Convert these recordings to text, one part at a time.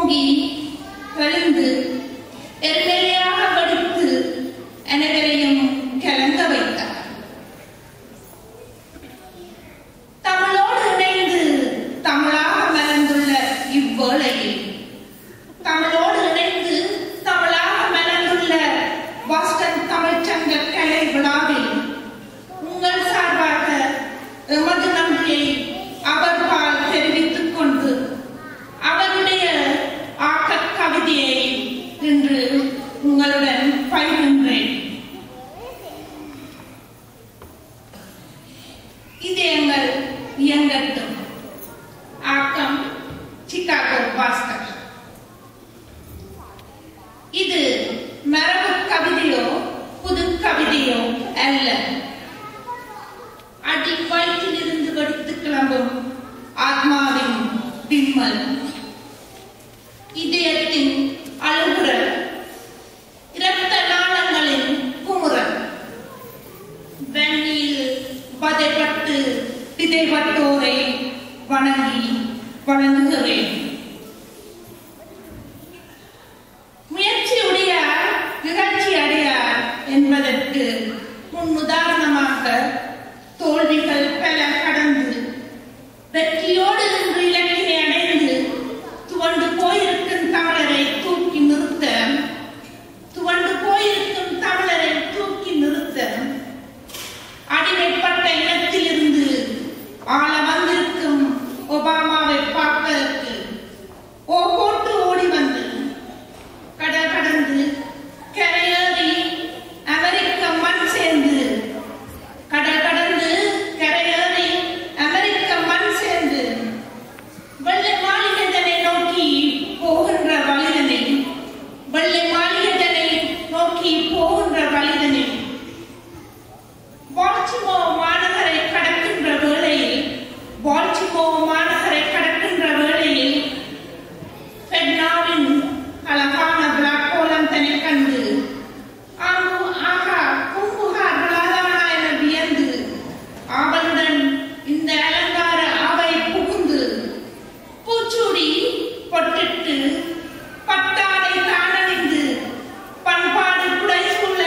பொங்கி எழுந்து எரிமலையாக வெடித்து அனைவரையும் கலங்க வைத்தார். தமிழோடு இணைந்து தமிழாக மலர்ந்துள்ள இவ்வேளையில் தமிழோடு இணைந்து தமிழாக மலர்ந்துள்ள பாஸ்டன் தமிழ்ச்சங்க கலை விழாவில் உங்கள் சார்பாக எமது நன்றியை அவர்பால் தெரிவித்துக் கொண்டு அவருடைய ஆக்க கவிதையை இன்று உங்களுடன் பகிர்கின்றேன். இதயங்கள் இயங்கட்டும். ஆக்கம் சிகாகோ பாஸ்கர். இது மரபு கவிதையோ புது கவிதையோ அல்ல. அடி வயிற்றிலிருந்து வெடித்து கிளம்பும் ஆத்மாவின் விம்மல், இதயத்தின் அழுகுரல், இரத்த நாளங்களின் குமுறல். வெண்ணில் வதைப்பட்டு விதைப்பட்டோரை வணங்கி வணங்குகிறேன். முயற்சியுடையார் நிகழ்ச்சி அடையார் என்பதற்கு முன்னுதாரணமாக தோல்விகள் பல கடந்து வெற்றியோடு இன்று இலக்கினை அடைந்து துவண்டு போயிருக்கும் தமிழரை தூக்கி நிறுத்த அடிமைப்பட்ட இனத்திலிருந்து ஆள வந்திருக்கும் ஒபாமாவை பார்ப்பதற்கு போட்டு ஓடி வந்து கடல் கடந்து கரையேறி அமெரிக்க மண் சேர்ந்து கடல் கடந்து கரையேறி அமெரிக்க மண் சேர்ந்து வெள்ளை மாளிகைதனை நோக்கி போகின்ற வழிதனை வெள்ளை மாளிகைதனை நோக்கி போகின்ற வழிதனை பால்டிமோ மாநகரை கடக்கின்ற வேளையில் பெட்னாவின் அழகான பிளாக் கோலம் தன்னை கண்டு பூம்புகார் விழாதானா என வியந்து அவளுடன் இந்த அலங்கார அவை புகுந்து பூச்சூடி பொட்டிட்டு பட்டாடை தானணிந்து பண்பாடு குடை சூழ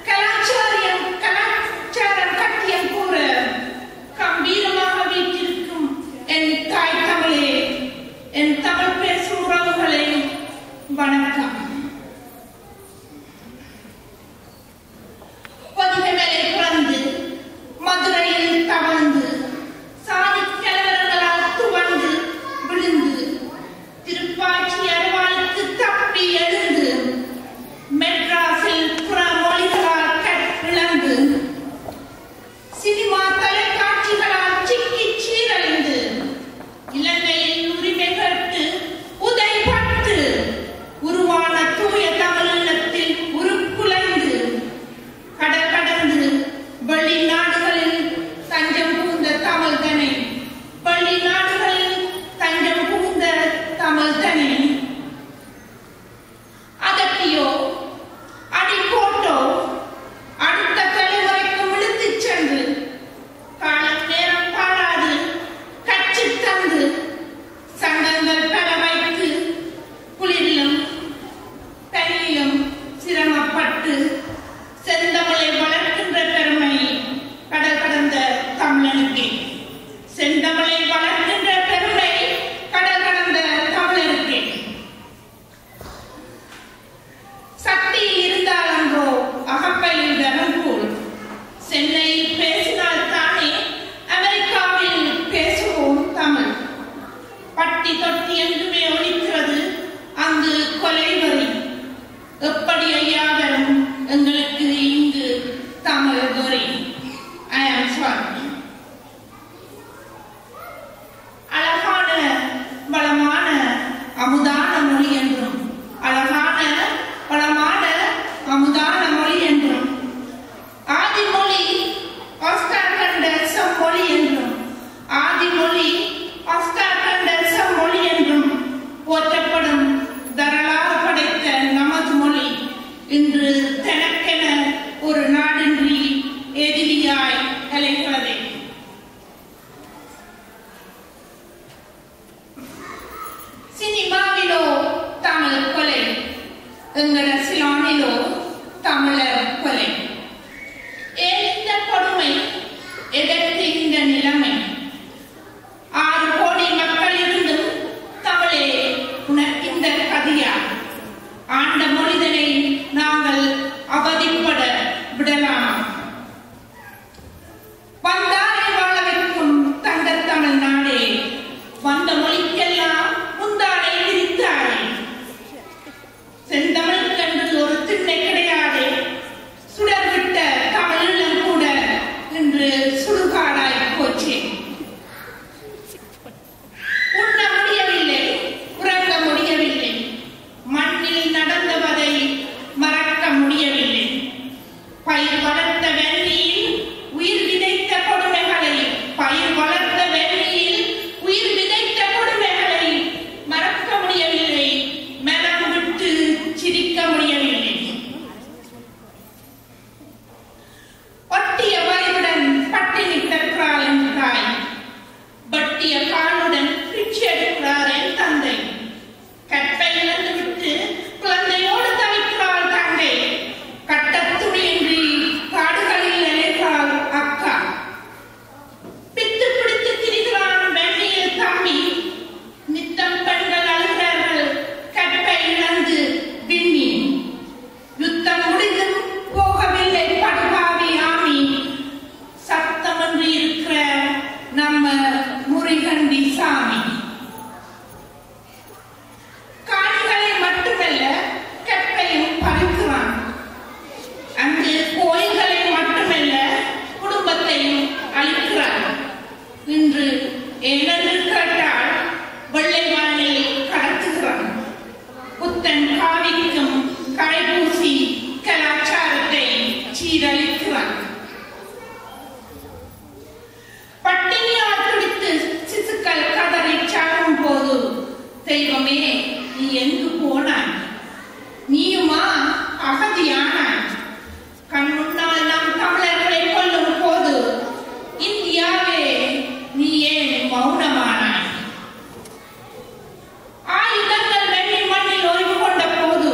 கலாச்சாரம் கட்டியம் கூற கம்பீரமாக வீட்டிற்கும் என் தாய் தமிழே, என் தமிழ் பேசும் உறவுகளே, வணக்கம். பொதிகை மேலே பிறந்து மதுரையில் தவழ்ந்து சாதி கலவரங்களால் துவண்டு விழுந்து திருப்பாச்சி அருவாளுக்கு தப்பி எழுந்து மெட்ராஸில் புற மொழிகளால் இழந்து சினிமா தொலைக்காட்சிகளால் சிக்கி சீரழிந்து இலங்கையில் உரிமை கேட்டு உதைப்பட்டு உருவான எங்கட சிலானிலோ தமிழர் கொலை. ஏன் இந்த கொடுமை? எதற்கு இந்த நிலைமை? 6 கோடி மக்கள் இருந்தும் தமிழே உனக்கு இந்த கதியா? ஆண்ட மொழிதனை நாங்கள் அவதிப்பட விடலாம்? வந்தாரை வாழ வைக்கும் தங்க தமிழ் நாடே, வந்த மொழிக்கெல்லாம் முந்தானை விரித்தாரே. செந்தமிழுக்கு என்று ஒரு திண்ணை கிடையாது. சுடர்விட்ட தமிழீழம் கூட இன்று சுடுகாடாய் போச்சு. உண்ண முடியவில்லை, உறங்க முடியவில்லை, மண்ணில் நடந்தவரை மறக்க முடியவில்லை. பயிர் வளர்த்த வெள்ளியில் உயிர் விதைத்த கொடுமைகளை, பயிர் வளர்த்த வெள்ளியில் உயிர் விதைத்த கொடுமைகளை மறக்க முடியவில்லை, மனம் விட்டு சிரிக்க முடியவில்லை. ஒட்டிய வயதுடன் பட்டினி கிடக்கிறாள் என் தாய், பட்டிய காலுடன் பிச்சை எடுக்கிறார் என் தந்தை, கற்பை இழந்து விட்டு குழந்தையோடு தவிக்கிறாள் தங்கை, கட்டத்துணியின்றி காடுகளில் நிலைக்கிறாள் அக்கா, பித்து பிடித்து திரிகிறான் வெண்ணியில் தம்பி, நித்தம் பெண்கள் அழுகிறார்கள் கற்பை இழந்து விண்ணி. யுத்தம் முடிந்தும் போகவில்லை படுபாவி ஆமி, சத்தமின்றி இருக்கிற நம்ம முருகண்டி சாமி. காணிகளை மட்டுமல்ல கற்பையும் பறிக்கிறான். அங்கு கோயில்களை மட்டுமல்ல குடும்பத்தையும் அழிக்கிறான். இன்று என்னென்று கேட்டால் வெள்ளைவானில் கடத்துகிறான். புத்தன் காவிக்கும் கரைபூசி கலாச்சாரத்தை சீரழிக்கிறான். பட்டினியால் துடித்து சிசுக்கள் கதறி சாகும் போது, தெய்வமே நீ எங்கு போனாய்? நீயுமா அகதியானாய்? கண் முன்னால் நம் தமிழர்களை கொல்லும் போது, இந்தியாவே நீ ஏன் மௌனமானாய்? ஆயுதங்கள் வெள்ளி மண்ணில் ஓய்வு கொண்ட போது,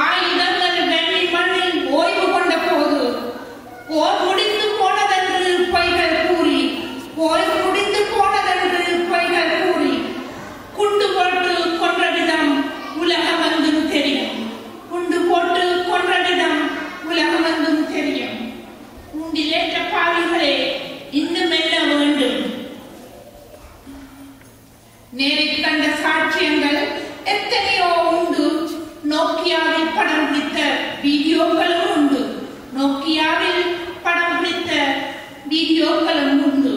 ஆயுதங்கள் வெள்ளி மண்ணில் ஓய்வு கொண்ட போது, போர் முடிந்து போனதென்று பொய்கள் கூறி, போர் முடிந்து போனதென்று பொய்கள் கூறி, குண்டு போட்டு கொன்ற விதம் உலகம் வந்தும் தெரியும். குண்டு போட்டு கொன்ற விதம் உலகம் வந்தும் தெரியும். உண்டிலேற்ற பாவிகளே, இன்னும் என்ன வேண்டும்? நேரில் கண்ட சாட்சியங்கள் எத்தனையோ உண்டு. நோக்கியாவில் படம் பிடித்த வீடியோக்களும் உண்டு. நோக்கியாவில் படம் பிடித்த வீடியோக்களும் உண்டு.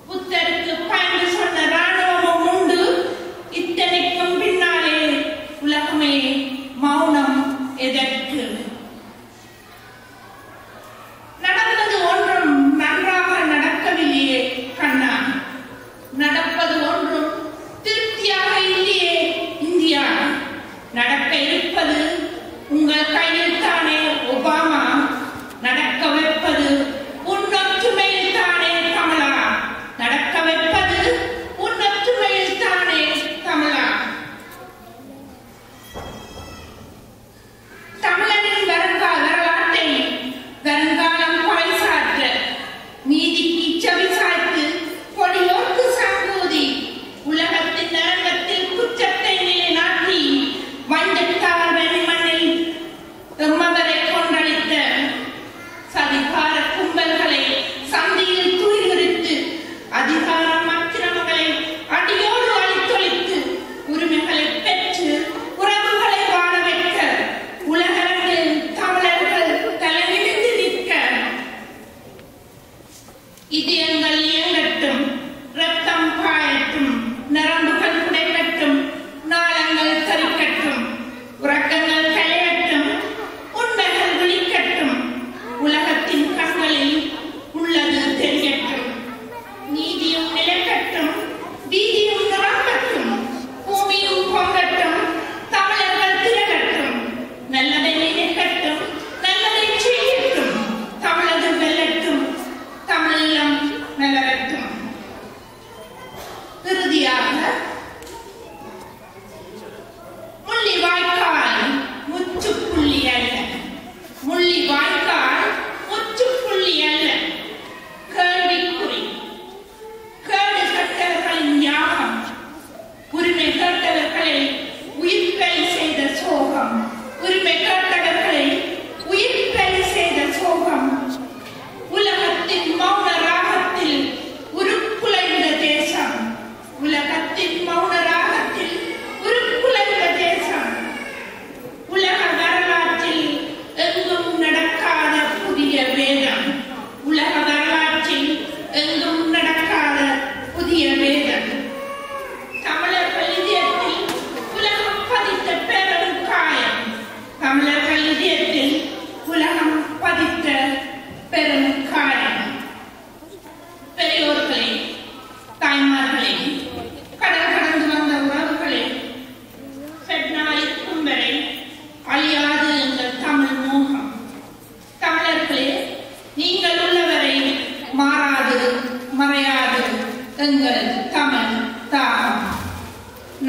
புத்தருக்கு பயந்து சொன்ன ராணுவமும் உண்டு. இத்தனைக்கும் பின்னாலே உலகமே மௌனம் எதற்கு? நடந்தது ஒன்றும் நன்றாக நடக்கவில்லையே கண்ணா. நடப்பது ஒன்றும் திருப்தியாக இல்லையே இந்தியா. நடக்க இருப்பது உங்கள் கையில் தானே ஒபாமா. நடக்க வைப்பது உன் ஒற்றுமையில் தானே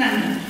நன்றி.